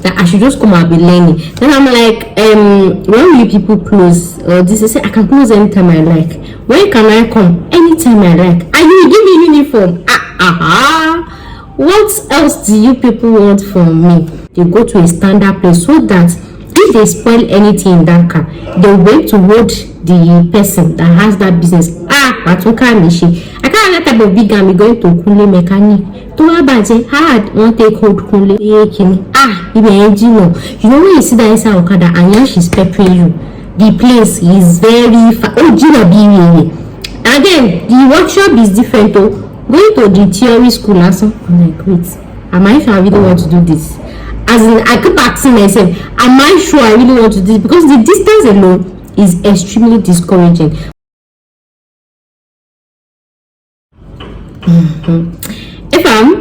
that I should just come and be learning. Then I'm like, when will you people close? This is, I can close anytime I like. When can I come? Anytime I like. And you give me uniform. What else do you people want from me? They go to a standard place so that if they spoil anything in that car, they'll wait to hold the person that has that business. But I can't that type of big army going to Kunle mechanic. To hard won't take hold Kunle. You know when you see that inside Okada and yeah, she's peppering you, the place is very again, the workshop is different though. Going to the theory school also, I'm like, wait, am I sure I really want to do this? As in, I keep asking myself, am I sure I really want to do this? Because the distance alone is extremely discouraging.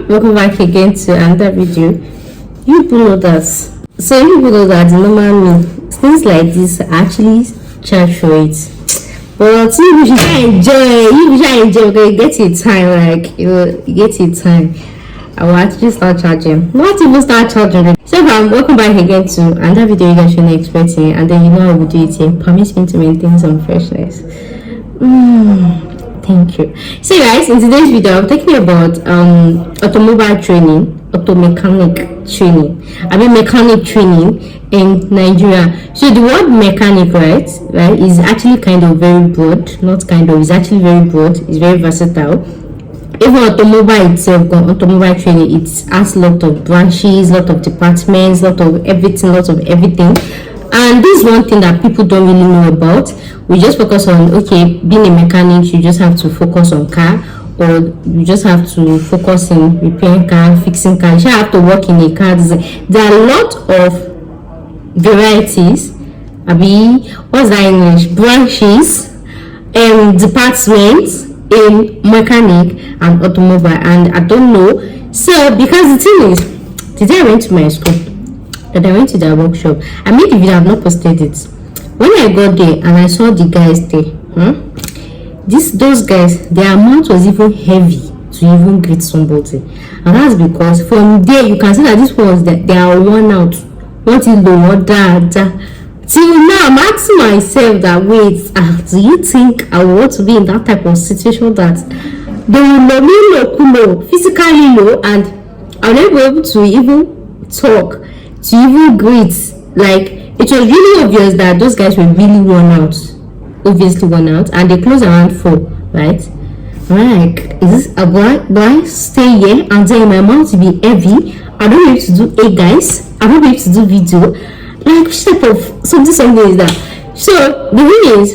Welcome back again to another video. You people know that. So you people know that the normal me, things like this are actually charge for it. But you should enjoy. You should enjoy because you get your time. Like you get your time. I will actually start charging. Not even start charging. So welcome back again to another video you guys shouldn't expect it, and then you know I will do it here. Permit me to maintain some freshness. Thank you. So guys, in today's video I'm talking about automobile training, mechanic training in Nigeria. So the word mechanic, right, is actually kind of very broad. Not kind of, it's actually very broad. It's very versatile. Even automobile itself, automobile training, it has a lot of branches, lot of departments, lot of everything. And this is one thing that people don't really know about. We just focus on, okay, being a mechanic, you just have to focus on car, or you just have to focus in repairing car, fixing car. You have to work in a car. There are a lot of varieties. What's that in English? Branches and departments in mechanic and automobile, and I don't know. So because the thing is, today I went to my school and I went to their workshop. I made the video, I have not posted it. When I got there and I saw the guys there, those guys, their amount was even heavy to even greet somebody, and that's because from there you can see that this was that they are worn out. What is the order? Till now I'm asking myself that, wait, do you think I want to be in that type of situation that they will know me low, physically low, and I'll not be able to even talk, to even greet? Like, it was really obvious that those guys were really worn out, obviously worn out, and they closed around 4, right? Like, is this a boy stay here and then my mouth to be heavy? I don't be able to do it, guys. I don't be able to do video. Like, which type of something is that? So the thing is,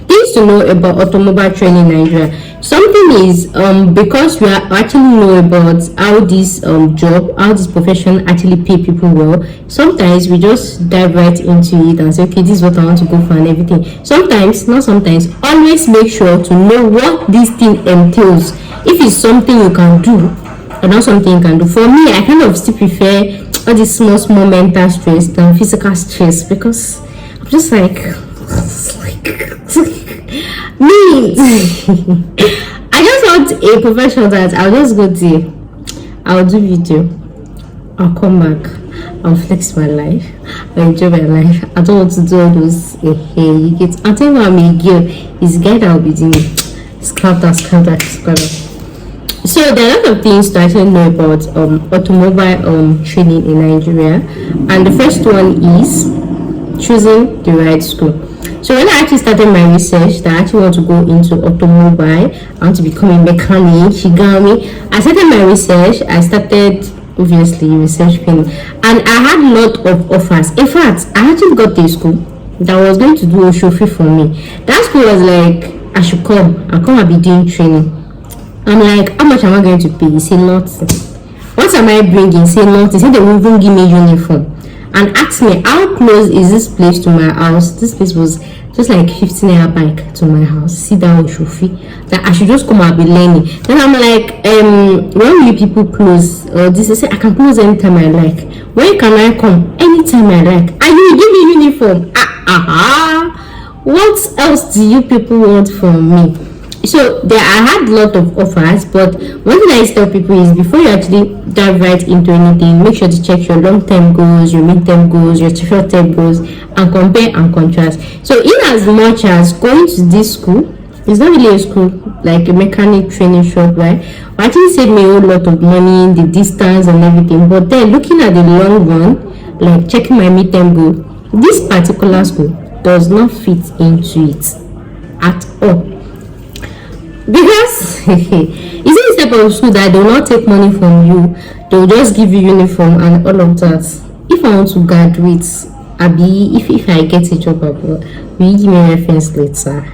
things to know about automobile training in Nigeria. Something is because we actually know about how this how this profession actually pay people well. Sometimes we just dive right into it and say, okay, this is what I want to go for and everything. Sometimes, not sometimes, always make sure to know what this thing entails. If it's something you can do or not something you can do. For me, I kind of still prefer all this small mental stress than physical stress, because I'm just like me. I just want a professional that I'll just go to, I'll do video, I'll come back, I'll flex my life, I'll enjoy my life. I don't want to do all those you get. I'll tell you I'm a girl, it's a guy that will be doing scrap that. So there are a lot of things to actually know about automobile training in Nigeria, and the first one is choosing the right school. So when I actually started my research that I actually want to go into automobile, I want to become a mechanic, Shigami, I started my research. I started obviously researching, and I had a lot of offers. In fact, I actually got a school that was going to do a chauffeur for me. That school was like, I should come and be doing training. I'm like, how much am I going to pay? He said nothing. What am I bringing? He said nothing. He said they won't even give me uniform. And asked me, how close is this place to my house? This place was just like 15 hour bike to my house. See that on Shofi, that I should just come and be learning. Then I'm like, when will you people close? This is, I can close anytime I like. When can I come? Anytime I like. And you give me uniform. What else do you people want from me? So I had a lot of offers, but one thing I tell people is, before you actually dive right into anything, make sure to check your long-term goals, your mid-term goals, your short-term goals, and compare and contrast. So in as much as going to this school, it's not really a school, like a mechanic training shop, right? But actually saved me a whole lot of money, the distance and everything. But then looking at the long run, like checking my midterm goal, this particular school does not fit into it at all. Because it's this type of school that they will not take money from you, they will just give you uniform and all of that. If I want to graduate, if I get a job abroad, will you give me a reference letter?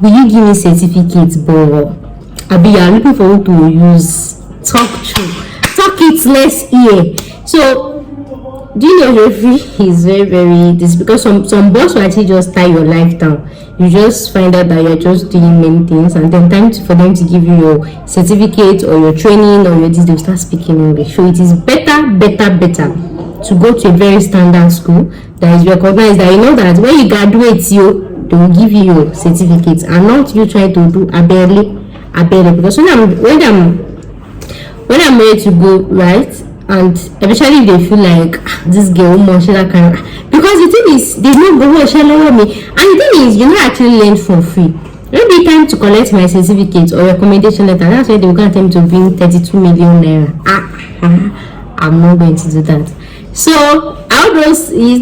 Will you give me certificates, bro? You are looking for who to use. Talk it, let's hear. So do you know referee is very this, because some boss will actually just tie your life down. You just find out that you're just doing many things, and then time for them to give you your certificate or your training or your this, they'll start speaking English. So it is better to go to a very standard school that is recognized, that you know that when you graduate, they will give you your certificates, and not you try to do a barely. Because when I'm ready to go, right, and eventually if they feel like this girl more that kind of, because the thing is there's no go me, and the thing is you not actually learn for free. Maybe time to collect my certificate or recommendation letter, that's why they were going to attempt to bring 32 million naira. I'm not going to do that. So all those, I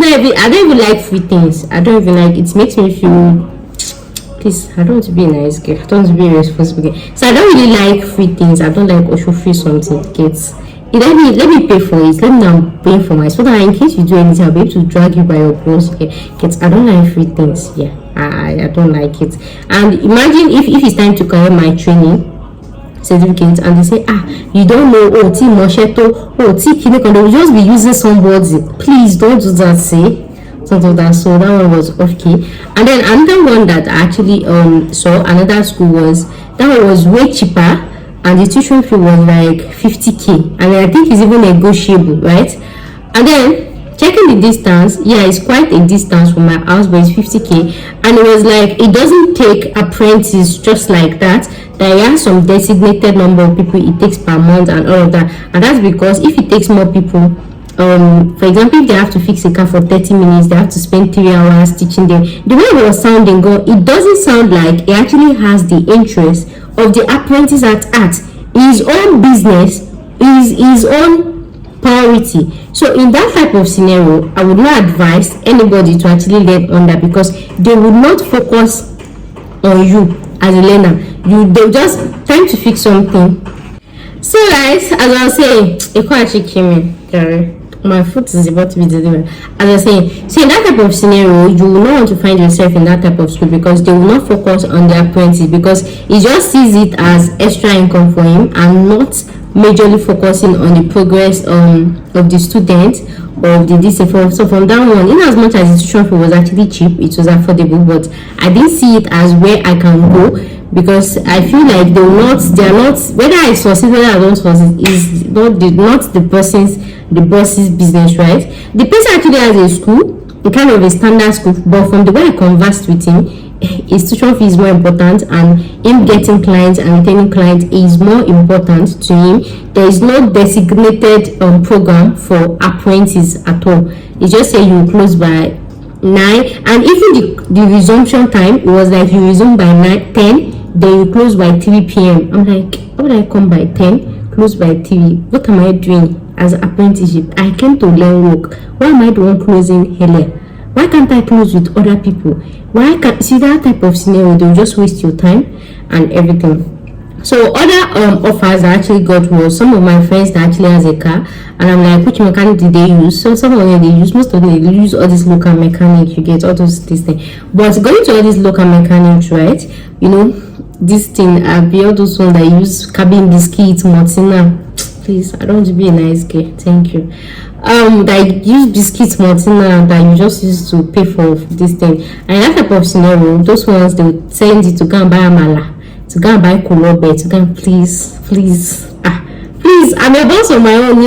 don't even like free things. I don't even like it. Makes me feel, please, I don't want to be a nice girl, I don't want to be a responsible girl. So I don't really like free things. I don't like should free something. Let me pay for it. Let me now pay for my, so that in case you do anything, I'll be able to drag you by your balls. I don't like free things. I don't like it. And imagine if it's time to collect my training certificate and they say, you don't know, T Mosheto, T Kineko, they will just be using somebody. Please don't do that, say. Sort of that. So that one was okay. And then another one that I actually saw, another school, was that one was way cheaper, and the tuition fee was like 50k, and I think it's even negotiable, right? And then checking the distance, it's quite a distance from my house, but it's 50k, and it was like it doesn't take apprentice just like that. There are some designated number of people it takes per month and all of that, and that's because if it takes more people, for example, if they have to fix a car for 30 minutes, they have to spend 3 hours teaching them. The way it was sounding, it doesn't sound like it actually has the interest of the apprentice at heart. His own business is his own priority. So in that type of scenario, I would not advise anybody to actually learn on that, because they would not focus on you as a learner. They'll just time to fix something. So guys, as I was saying, it quite actually came in. My foot is about to be delivered. As I was saying, so in that type of scenario, you will not want to find yourself in that type of school, because they will not focus on the apprentice, because he just sees it as extra income for him and not majorly focusing on the progress of the student or of the discipline. So from that one, in as much as the tuition fee was actually cheap, it was affordable, but I didn't see it as where I can go, because I feel like they are not, whether I succeed, whether I don't succeed, is not the boss's business, right? The person actually has a school, a kind of a standard school, but from the way I conversed with him, his tuition fee is more important, and him getting clients and retaining clients is more important to him. There is no designated program for apprentices at all. It just say you close by 9, and even the resumption time, it was like you resume by 10, then you close by 3 p.m. I'm like, how would I come by 10, close by 3? What am I doing as an apprenticeship? I came to learn work. Why am I the one closing earlier? Why can't I close with other people? Why can't see that type of scenario? They'll just waste your time and everything. So other offers I actually got was some of my friends that actually has a car, and I'm like, which mechanic did they use? So some of them they use, most of them they use all this local mechanic, you get all those this thing. But going to all these local mechanics, right? You know, this thing, all those ones that use cabin biscuits, Martina. Please, I don't want to be a nice girl. Thank you. That use biscuits, Martina, that you just use to pay for this thing. And in that type of scenario, those ones they would send you to go and buy amala, to go and buy kolobe, to go and please, I'm a boss on my own,